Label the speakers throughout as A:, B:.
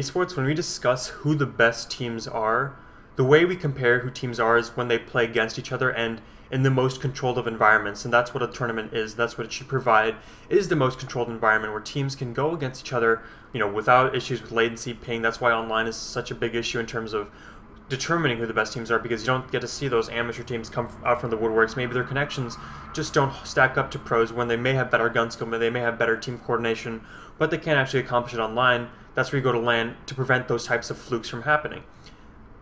A: esports, when we discuss who the best teams are, the way we compare who teams are is when they play against each other and in the most controlled of environments, and that's what a tournament is. That's what it should provide, is the most controlled environment where teams can go against each other, without issues with latency, ping. That's why online is such a big issue in terms of determining who the best teams are, because you don't get to see those amateur teams come out from the woodworks. Maybe their connections just don't stack up to pros when they may have better gun skill, they may have better team coordination, but they can't actually accomplish it online. That's where you go to LAN to prevent those types of flukes from happening.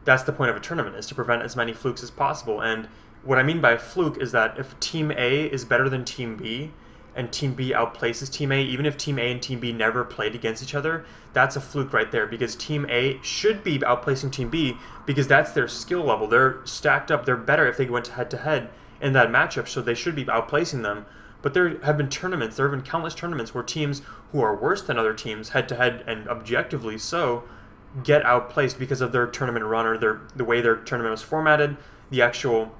A: That's the point of a tournament, is to prevent as many flukes as possible. And what I mean by fluke is that if Team A is better than Team B, and Team B outplaces Team A, even if Team A and Team B never played against each other, that's a fluke right there, because Team A should be outplacing Team B because that's their skill level. They're stacked up, they're better if they went head-to-head in that matchup, so they should be outplacing them. But there have been countless tournaments where teams who are worse than other teams head-to-head, and objectively so, get outplaced because of their tournament run, or the way their tournament was formatted, the actual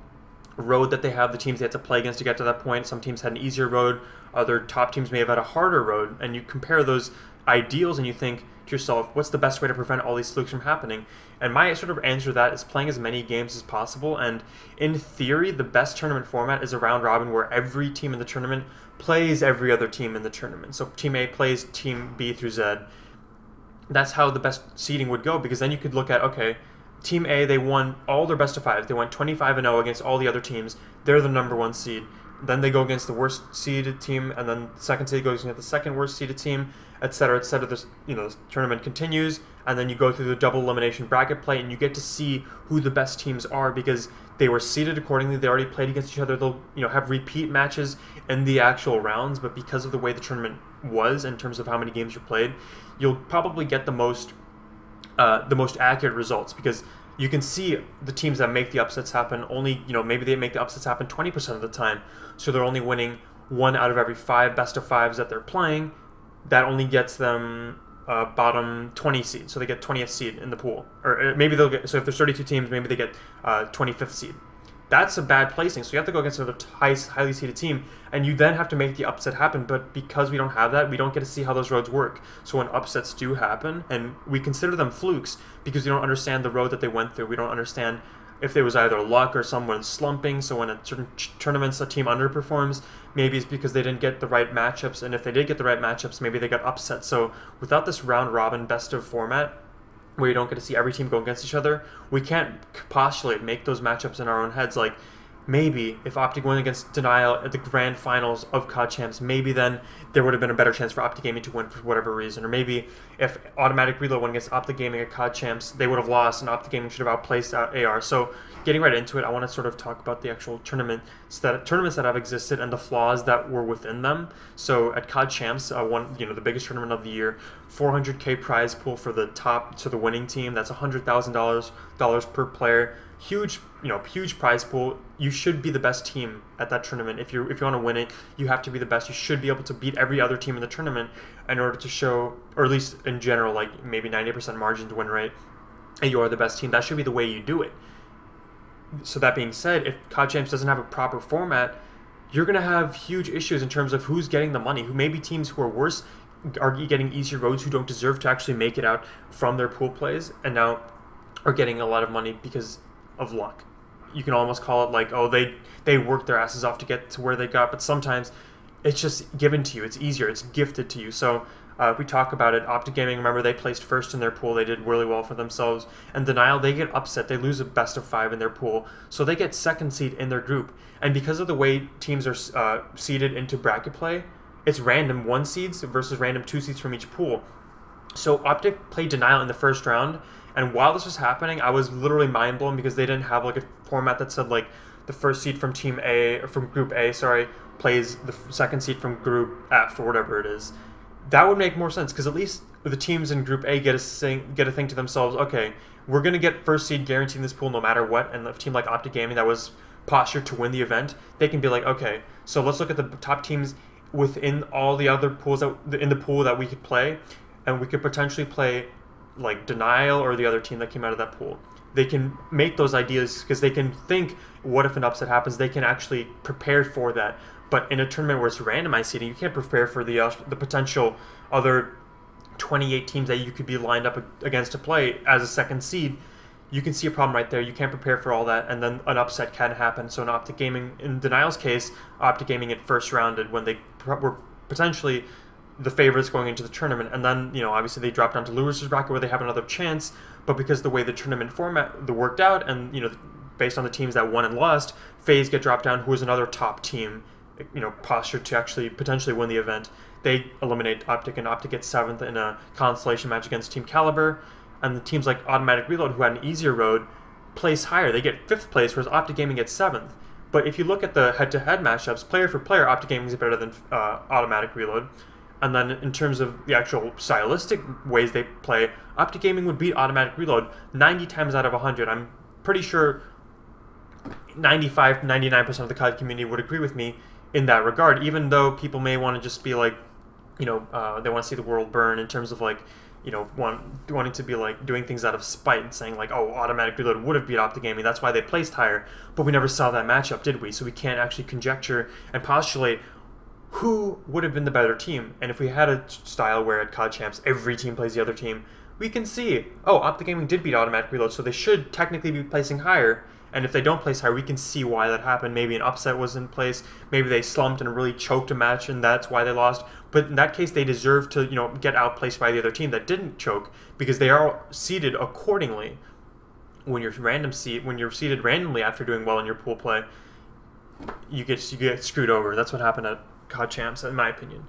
A: road that they have, the teams they had to play against to get to that point. Some teams had an easier road, other top teams may have had a harder road, and you compare those ideals and you think to yourself, what's the best way to prevent all these flukes from happening? And my sort of answer to that is playing as many games as possible. And in theory, the best tournament format is a round robin where every team in the tournament plays every other team in the tournament. So Team A plays Team B through Z. That's how the best seeding would go, because then you could look at, okay, Team A, they won all their best of fives. They went 25-0 against all the other teams. They're the #1 seed. Then they go against the worst seeded team, and then the second seed goes against the second worst seeded team, etc., etc. This, this tournament continues, and then you go through the double elimination bracket play, and you get to see who the best teams are because they were seeded accordingly. They already played against each other. They'll have repeat matches in the actual rounds, but because of the way the tournament was in terms of how many games you played, you'll probably get the most accurate results, because you can see the teams that make the upsets happen only, maybe they make the upsets happen 20% of the time. So they're only winning 1 out of every 5 best of 5s that they're playing. That only gets them bottom 20 seed. So they get 20th seed in the pool. Or maybe they'll get, so if there's 32 teams, maybe they get 25th seed. That's a bad placing. So you have to go against another highly seeded team, and you then have to make the upset happen. But because we don't have that, we don't get to see how those roads work. So when upsets do happen, and we consider them flukes because we don't understand the road that they went through, we don't understand if there was either luck or someone slumping. So when a certain tournaments a team underperforms, maybe it's because they didn't get the right matchups, and if they did get the right matchups, maybe they got upset. So without this round robin best of format, where you don't get to see every team go against each other, we can't postulate, make those matchups in our own heads. Like, maybe if Optic went against Denial at the grand finals of COD Champs, maybe then there would have been a better chance for Optic Gaming to win for whatever reason. Or maybe if Automatic Reload went against Optic Gaming at COD Champs, they would have lost, and Optic Gaming should have outplaced AR. So getting right into it, I want to sort of talk about the actual tournaments that have existed and the flaws that were within them. So at COD Champs, the biggest tournament of the year, 400K prize pool for the top to the winning team. That's $100,000 per player. Huge, huge prize pool. You should be the best team at that tournament. If you want to win it, you have to be the best. You should be able to beat every other team in the tournament in order to show, or at least in general, like maybe 90% margin to win rate, and you are the best team. That should be the way you do it. So that being said, if COD Champs doesn't have a proper format, you're going to have huge issues in terms of who's getting the money. Who maybe teams who are worse are getting easier roads, who don't deserve to actually make it out from their pool plays, and now are getting a lot of money because of luck. You can almost call it like, oh, they worked their asses off to get to where they got, but sometimes it's just given to you. It's easier. It's gifted to you. So if we talk about it, Optic Gaming, remember, they placed first in their pool. They did really well for themselves. And Denial, they get upset. They lose a best of 5 in their pool. So they get second seed in their group. And because of the way teams are seeded into bracket play, it's random 1 seeds versus random 2 seeds from each pool. So Optic played Denial in the first round. And while this was happening, I was literally mind blown because they didn't have like a format that said like the first seed from Team A, or from Group A, sorry, plays the second seed from Group F or whatever it is. That would make more sense, because at least the teams in Group A get to think to themselves, okay, we're going to get first seed guaranteed in this pool no matter what. And a team like Optic Gaming that was postured to win the event, they can be like, okay, so let's look at the top teams within all the other pools in the pool that we could play, and we could potentially play like Denial or the other team that came out of that pool. They can make those ideas because they can think, what if an upset happens? They can actually prepare for that. But in a tournament where it's randomized seeding, you can't prepare for the potential other 28 teams that you could be lined up against to play as a second seed, you can see a problem right there. You can't prepare for all that, and then an upset can happen. So in Optic Gaming, in Denial's case, Optic Gaming at first rounded when they were potentially the favorites going into the tournament, and then, you know, obviously they dropped down to losers bracket where they have another chance, but because the way the tournament format worked out, and, you know, based on the teams that won and lost, FaZe get dropped down, who was another top team, you know, postured to actually potentially win the event. They eliminate Optic, and Optic gets 7th in a consolation match against Team Caliber, and the teams like Automatic Reload, who had an easier road, place higher. They get 5th place, whereas Optic Gaming gets 7th. But if you look at the head-to-head matchups, player for player, Optic Gaming is better than Automatic Reload. And then in terms of the actual stylistic ways they play, Optic Gaming would beat Automatic Reload 90 times out of 100. I'm pretty sure 99% of the COD community would agree with me in that regard, even though people may want to just be like, you know, they want to see the world burn in terms of like, you know, wanting to be like doing things out of spite and saying like, oh, Automatic Reload would have beat Optic Gaming, that's why they placed higher. But we never saw that matchup, did we? So we can't actually conjecture and postulate who would have been the better team. And if we had a style where at COD Champs every team plays the other team, we can see, oh, Optic Gaming did beat Automatic Reload, so they should technically be placing higher. And if they don't place higher, we can see why that happened. Maybe an upset was in place. Maybe they slumped and really choked a match, and that's why they lost. But in that case, they deserve to, you know, get outplaced by the other team that didn't choke, because they are seeded accordingly. When you're seeded randomly after doing well in your pool play, you get screwed over. That's what happened at COD Champs, in my opinion.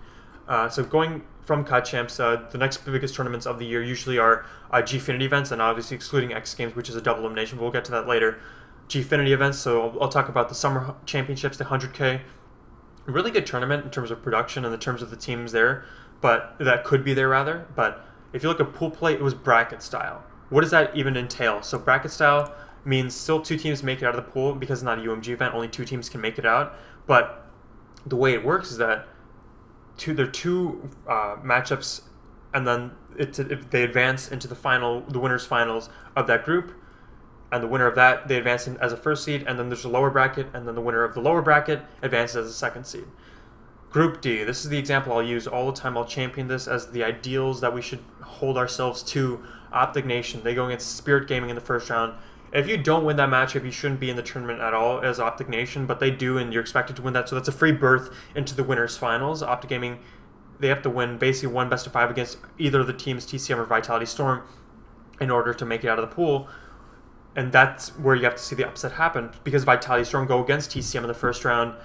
A: So going from COD Champs, the next biggest tournaments of the year usually are Gfinity events, and obviously excluding X Games, which is a double elimination, but we'll get to that later. Gfinity events, so I'll talk about the Summer Championships, the 100K. A really good tournament in terms of production and in terms of the teams there, but that could be there rather. But if you look at pool play, it was bracket style. What does that even entail? So bracket style means still 2 teams make it out of the pool, because it's not a UMG event, only 2 teams can make it out. But the way it works is that there are 2 matchups, and then if they advance into the winners finals of that group, and the winner of that, they advance in as a first seed, and then there's a lower bracket, and then the winner of the lower bracket advances as a second seed. Group D, this is the example I'll use all the time. I'll champion this as the ideals that we should hold ourselves to. Optic Nation, they go against Spirit Gaming in the first round. If you don't win that matchup, you shouldn't be in the tournament at all as Optic Nation, but they do, and you're expected to win that, so that's a free berth into the winners finals. Optic Gaming, they have to win basically 1 best-of-5 against either of the teams, TCM or Vitality Storm, in order to make it out of the pool. And that's where you have to see the upset happen, because Vitality Storm go against TCM in the first round.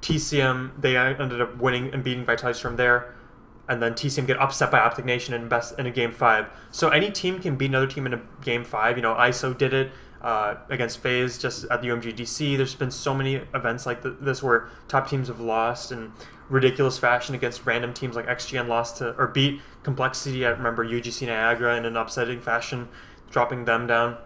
A: TCM, they ended up winning and beating Vitality Storm there, and then TCM get upset by Optic Nation in a Game 5. So any team can beat another team in a Game 5. You know, ISO did it against FaZe just at the UMG DC. There's been so many events like this where top teams have lost in ridiculous fashion against random teams, like XGN lost to, or beat Complexity. I remember UGC Niagara in an upsetting fashion, dropping them down.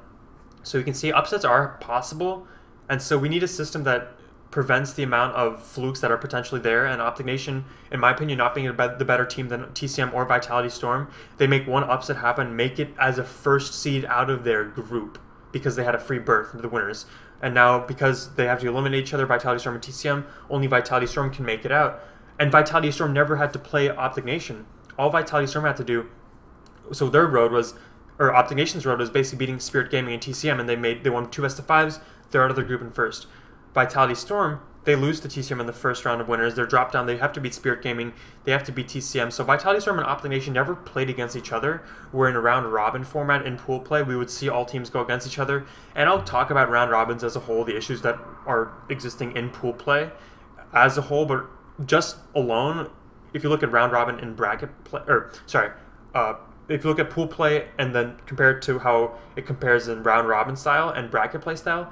A: So you can see upsets are possible, and so we need a system that prevents the amount of flukes that are potentially there. And Optic Nation, in my opinion, not being the better team than TCM or Vitality Storm, they make one upset happen, make it as a first seed out of their group, because they had a free berth into the winners. And now, because they have to eliminate each other, Vitality Storm and TCM, only Vitality Storm can make it out. And Vitality Storm never had to play Optic Nation. All Vitality Storm had to do, so their road was, or Optic Nation's road was basically beating Spirit Gaming and TCM, and they won 2 best-of-5s. They're out of their group in first. Vitality Storm, they lose to TCM in the first round of winners. They're dropped down. They have to beat Spirit Gaming. They have to beat TCM. So Vitality Storm and Optic Nation never played against each other. We're in a round-robin format in pool play. We would see all teams go against each other. And I'll talk about round-robins as a whole, the issues that are existing in pool play as a whole. But just alone, if you look at round-robin in bracket play, if you look at pool play and then compare it to how it compares in round-robin style and bracket play style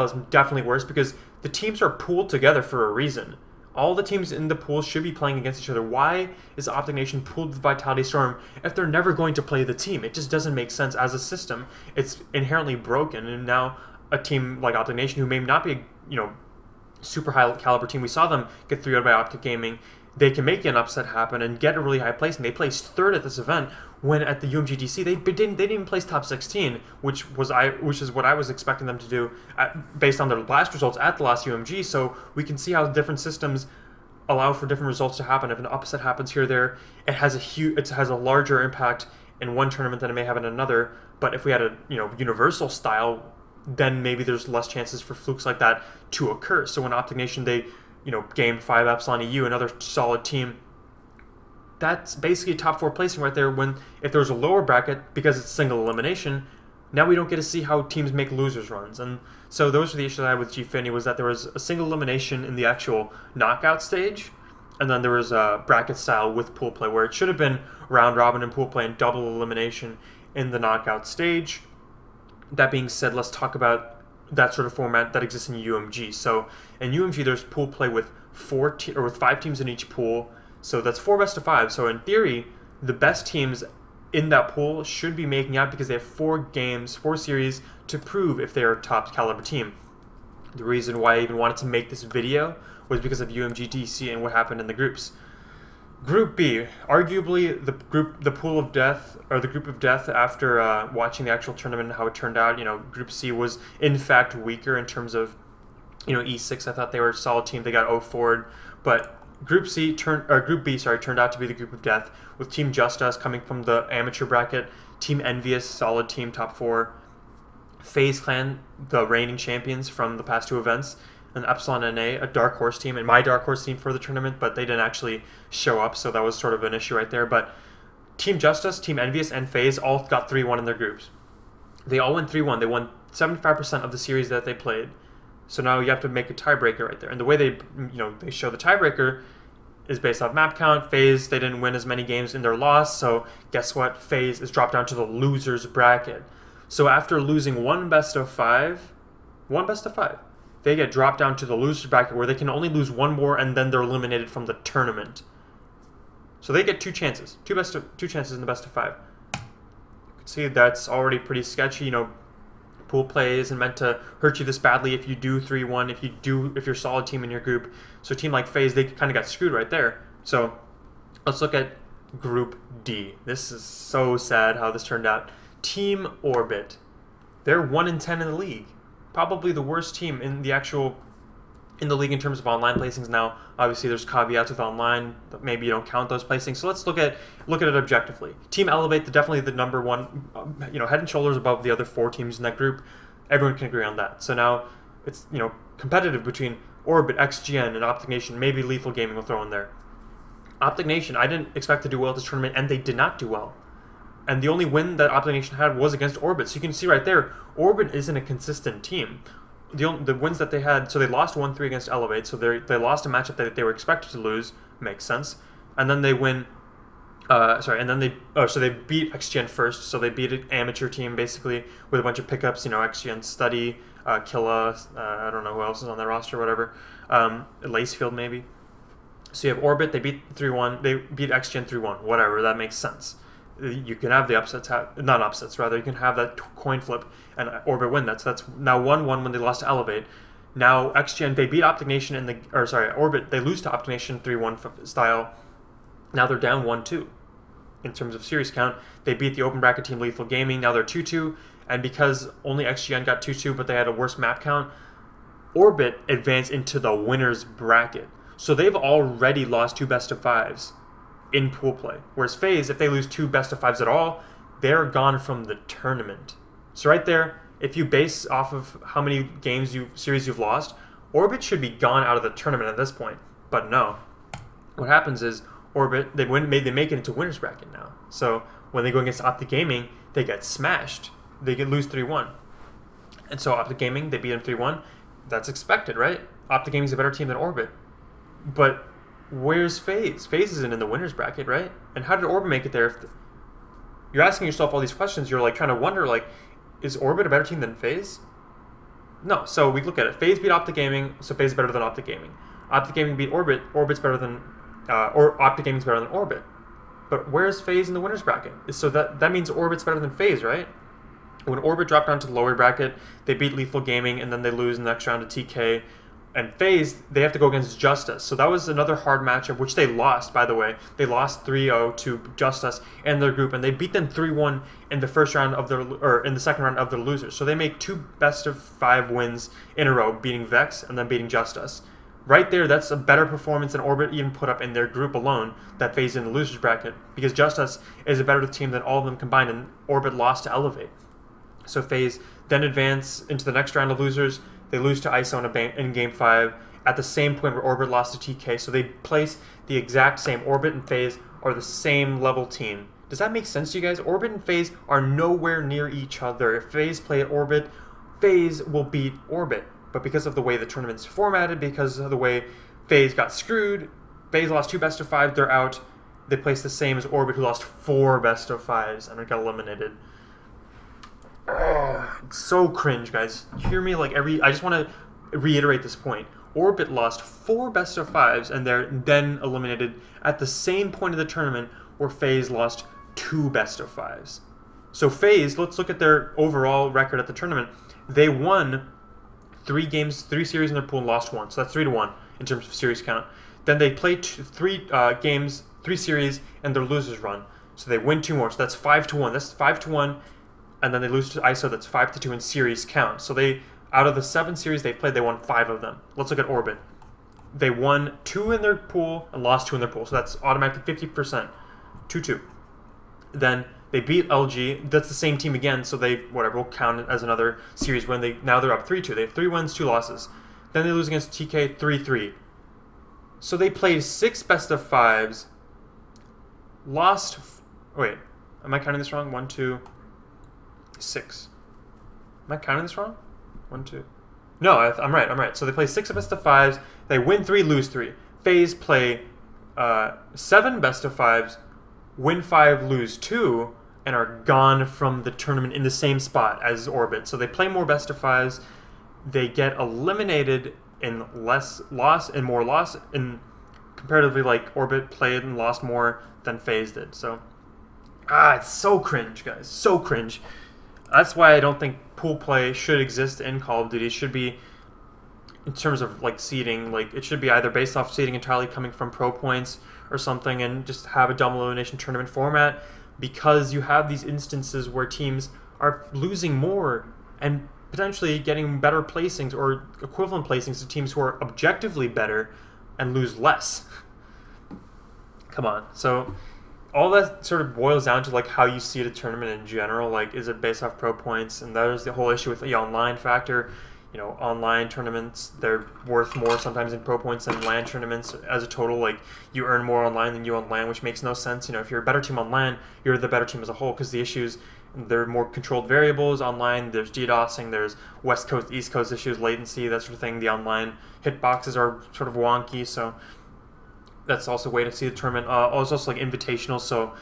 A: is definitely worse, because the teams are pooled together for a reason. All the teams in the pool should be playing against each other. Why is Optic Nation pooled with Vitality Storm if they're never going to play the team? It just doesn't make sense as a system. It's inherently broken, and now a team like Optic Nation, who may not be, you know, super high caliber team, we saw them get 3-0 by Optic Gaming. They can make an upset happen and get a really high place, and they placed 3rd at this event, when at the UMGDC they didn't even place top 16, which is what I was expecting them to do based on their last results at the last UMG. So we can see how different systems allow for different results to happen. If an upset happens here or there, it has a larger impact in one tournament than it may have in another. But if we had a universal style, then maybe there's less chances for flukes like that to occur. So when Optic Nation, they gamed 5 Epsilon EU, another solid team, that's basically a top 4 placing right there. When if there's a lower bracket, because it's single elimination, now we don't get to see how teams make losers runs. And so those are the issues I had with Gfinity, was that there was a single elimination in the actual knockout stage, and then there was a bracket style with pool play, where it should have been round robin and pool play and double elimination in the knockout stage. That being said, let's talk about that sort of format that exists in UMG. So in UMG, there's pool play with 5 teams in each pool. So that's 4 best of 5. So in theory, the best teams in that pool should be making out, because they have 4 series to prove if they're a top caliber team. The reason why I even wanted to make this video was because of UMG DC and what happened in the groups. Group B, arguably the pool of death, or the group of death after watching the actual tournament and how it turned out. Group C was in fact weaker in terms of, E6. I thought they were a solid team. They got 0-4'd, but Group B turned out to be the group of death, with Team Just Us coming from the amateur bracket, Team Envious, solid team, top 4, FaZe Clan, the reigning champions from the past 2 events, and Epsilon NA, a dark horse team, and my dark horse team for the tournament, but they didn't actually show up, so that was sort of an issue right there. But Team Just Us, Team Envious, and FaZe all got 3-1 in their groups. They all went 3-1. They won 75% of the series that they played. So now you have to make a tiebreaker right there. And the way they show the tiebreaker is based off map count. FaZe, they didn't win as many games in their loss, so guess what? FaZe is dropped down to the losers bracket. So after losing 1 best of 5, they get dropped down to the losers bracket, where they can only lose 1 more, and then they're eliminated from the tournament. So they get 2 chances, 2 chances in the best of 5. You can see that's already pretty sketchy. Pool play isn't meant to hurt you this badly if you do 3-1, if you're a solid team in your group. So a team like FaZe, they kind of got screwed right there. So let's look at Group D. This is so sad how this turned out. Team Orbit. They're 1-10 in the league. Probably the worst team in the league in terms of online placings. Now, obviously, there's caveats with online. Maybe you don't count those placings. So let's look at it objectively. Team Elevate, definitely the number 1, head and shoulders above the other 4 teams in that group. Everyone can agree on that. So now it's competitive between Orbit, XGN, and Optic Nation. Maybe Lethal Gaming will throw in there. Optic Nation, I didn't expect to do well at this tournament, and they did not do well. And the only win that Optic Nation had was against Orbit. So you can see right there, Orbit isn't a consistent team. The wins that they had, so they lost 1-3 against Elevate, so they lost a matchup that they were expected to lose, makes sense. And then they win, so they beat XGN first, so they beat an amateur team basically with a bunch of pickups, XGN Study, Killa, I don't know who else is on their roster, whatever, Lacefield maybe. So you have Orbit, they beat 3-1, they beat XGN 3-1, whatever, that makes sense. You can have the upsets, not upsets, rather, you can have that coin flip and Orbit win. That's now 1-1 when they lost to Elevate. Now XGN, they beat Optic Nation Orbit, they lose to Optic Nation 3-1 style. Now they're down 1-2 in terms of series count. They beat the open bracket team Lethal Gaming, now they're 2-2, and because only XGN got 2-2 but they had a worse map count, Orbit advanced into the winners bracket. So they've already lost 2 best of 5s in pool play. Whereas FaZe, if they lose 2 best of 5s at all, they're gone from the tournament. So right there, if you base off of how many series you've lost, Orbit should be gone out of the tournament at this point. But no. What happens is Orbit, they make it into winners bracket now. So when they go against Optic Gaming, they get smashed. They lose 3-1. And so Optic Gaming, they beat them 3-1. That's expected, right? Optic Gaming's a better team than Orbit. But where's FaZe? FaZe isn't in the winners bracket, right? And how did Orbit make it there? You're asking yourself all these questions. You're like trying to wonder, like, is Orbit a better team than FaZe? No. So we look at it. FaZe beat Optic Gaming, so FaZe is better than Optic Gaming. Optic Gaming beat Orbit. Orbit's better than, or Optic Gaming's better than Orbit. But where's FaZe in the winners bracket? So that means Orbit's better than FaZe, right? When Orbit dropped down to the lower bracket, they beat Lethal Gaming, and then they lose in the next round to TK. And FaZe, they have to go against Just Us. So that was another hard matchup, which they lost, by the way. They lost 3-0 to Just Us and their group, and they beat them 3-1 in the first round of in the second round of their losers. So they make 2 best of 5 wins in a row, beating Vex and then beating Just Us. Right there, that's a better performance than Orbit even put up in their group alone that phased in the losers bracket, because Just Us is a better team than all of them combined, and Orbit lost to Elevate. So FaZe then advance into the next round of losers. They lose to ISO in Game 5 at the same point where Orbit lost to TK. So they place the exact same. Orbit and FaZe are the same level team. Does that make sense to you guys? Orbit and FaZe are nowhere near each other. If FaZe play at Orbit, FaZe will beat Orbit. But because of the way the tournament's formatted, because of the way FaZe got screwed, FaZe lost 2 best-of-5, they're out. They place the same as Orbit, who lost 4 best-of-5s and got eliminated. Oh, it's so cringe, guys. Hear me like I just want to reiterate this point. Orbit lost 4 best-of-5s, and they're then eliminated at the same point of the tournament where FaZe lost 2 best-of-5s. So FaZe, let's look at their overall record at the tournament. They won 3 series in their pool and lost 1. So that's 3-1 in terms of series count. Then they played 3 series in their losers run. So they win 2 more. So that's 5-1. That's 5-1. And then they lose to ISO. That's 5-2 in series count. So they, out of the 7 series they played, they won 5 of them. Let's look at Orbit. They won 2 in their pool and lost 2 in their pool. So that's automatically 50%. 2-2. Then they beat LG. That's the same team again, so they, whatever, will count it as another series win. Now they're up 3-2. They have 3 wins, 2 losses. Then they lose against TK 3-3. So they played 6 best-of-5s, lost... Wait, am I counting this wrong? 1, 2, 6. Am I counting this wrong? 1, 2... No, I'm right. So they play 6 best-of-5s. They win 3, lose 3. FaZe play 7 best-of-5s, win 5, lose 2, and are gone from the tournament in the same spot as Orbit. So they play more best-of-5s. They get eliminated in less loss and more loss, and comparatively, like, Orbit played and lost more than FaZe did. So, it's so cringe, guys. So cringe. That's why I don't think pool play should exist in Call of Duty. It should be, in terms of, like, seeding, like, it should be either based off seeding entirely coming from pro points or something, and just have a double elimination tournament format, because you have these instances where teams are losing more and potentially getting better placings or equivalent placings to teams who are objectively better and lose less. Come on. So all that sort of boils down to, like, how you see the tournament in general. Like, is it based off pro points? And that is the whole issue with the online factor. You know, online tournaments, they're worth more sometimes in pro points than LAN tournaments as a total. Like, you earn more online than you on LAN, which makes no sense. You know, if you're a better team on LAN, you're the better team as a whole, because the issues, there are more controlled variables online. There's DDoSing, there's West Coast, East Coast issues, latency, that sort of thing. The online hitboxes are sort of wonky, so that's also a way to see the tournament. Also, like, invitational, so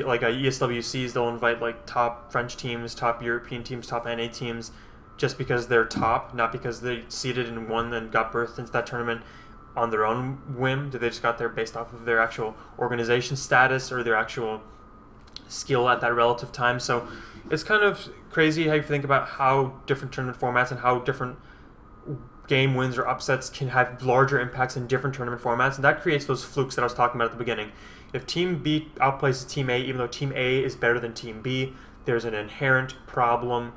A: like ESWCs, they'll invite, like, top French teams, top European teams, top NA teams, just because they're top, not because they seeded and won and got birthed into that tournament on their own whim. They just got there based off of their actual organization status or their actual skill at that relative time. So it's kind of crazy how you think about how different tournament formats and how different game wins or upsets can have larger impacts in different tournament formats, and that creates those flukes that I was talking about at the beginning. If Team B outplaces Team A, even though Team A is better than Team B, there's an inherent problem.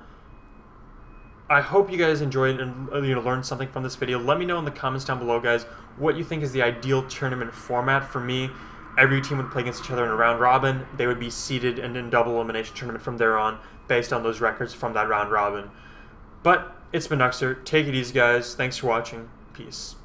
A: I hope you guys enjoyed and learned something from this video. Let me know in the comments down below, guys, what you think is the ideal tournament format. For me, every team would play against each other in a round robin. They would be seeded and in double elimination tournament from there on, based on those records from that round robin. But it's been Nuxer. Take it easy, guys. Thanks for watching. Peace.